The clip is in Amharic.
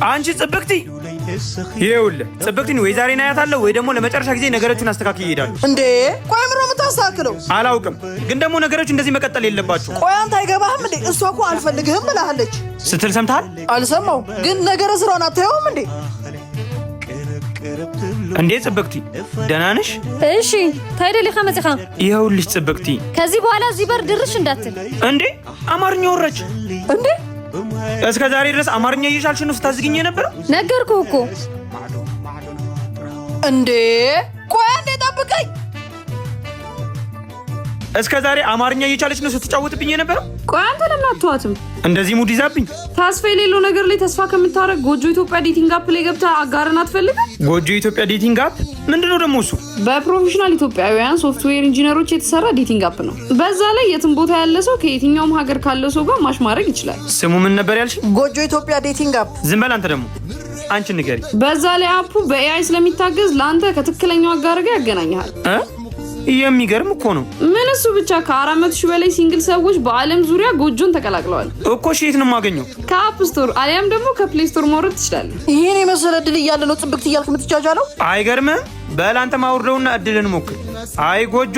አንቺ ጽብቅቲ ይኸውልህ ጽብቅቲን ወይ ዛሬ ናያታለሁ ወይ ደግሞ ለመጨረሻ ጊዜ ነገሮችን አስተካክዬ እሄዳለሁ። እንዴ ቆይ ምሮ የምታስተካክለው? አላውቅም፣ ግን ደግሞ ነገሮች እንደዚህ መቀጠል የለባችሁ። ቆይ አንተ አይገባህም እንዴ? እሷ እኮ አልፈልግህም ብላለች ስትል ሰምተሃል? አልሰማው፣ ግን ነገረ ስራውን አታየውም እንዴ? እንዴ ጽብቅቲ ደህና ነሽ? እሺ ታይደሊ ኸመጽኻ ይኸውልሽ ጽብቅቲ ከዚህ በኋላ እዚህ በር ድርሽ እንዳትል። እንዴ አማርኛ ወረች እንዴ? እስከ ዛሬ ድረስ አማርኛ እየቻልሽ ነው ስታዝግኝ የነበረው? ነገርኩህ እኮ። እንዴ ቆይ አንዴ ጠብቀኝ። እስከ ዛሬ አማርኛ እየቻለች ነው ስትጫወትብኝ የነበረው? ቆይ አንተ ለምን አትተዋትም? እንደዚህ ሙድ ይዛብኝ። ተስፋ የሌለው ነገር ላይ ተስፋ ከምታረግ ጎጆ ኢትዮጵያ ዴቲንግ አፕ ላይ ገብታ አጋርን አትፈልግም? ጎጆ ኢትዮጵያ ዴቲንግ አፕ ምንድነው ደግሞ እሱ? በፕሮፌሽናል ኢትዮጵያውያን ሶፍትዌር ኢንጂነሮች የተሰራ ዴቲንግ አፕ ነው። በዛ ላይ የትም ቦታ ያለ ሰው ከየትኛውም ሀገር ካለ ሰው ጋር ማሽ ማድረግ ይችላል። ስሙ ምን ነበር ያልሽ? ጎጆ ኢትዮጵያ ዴቲንግ አፕ። ዝም በል አንተ ደግሞ አንቺ ንገሪ። በዛ ላይ አፑ በኤአይ ስለሚታገዝ ለአንተ ከትክክለኛው አጋር ጋር ያገናኛል። የሚገርም እኮ ነው። ምን እሱ ብቻ ከ400 ሺህ በላይ ሲንግል ሰዎች በአለም ዙሪያ ጎጆን ተቀላቅለዋል እኮ። የት ነው የማገኘው? ከአፕ ስቶር አሊያም ደግሞ ከፕሌይ ስቶር ማውረድ ትችላለህ። ይሄን የመሰለ እድል እያለ ነው ጽብቅት እያልክ የምትጃጃለው? አይገርምም? በል አንተ ማውርደውና እድልን ሞክር። አይ ጎጆ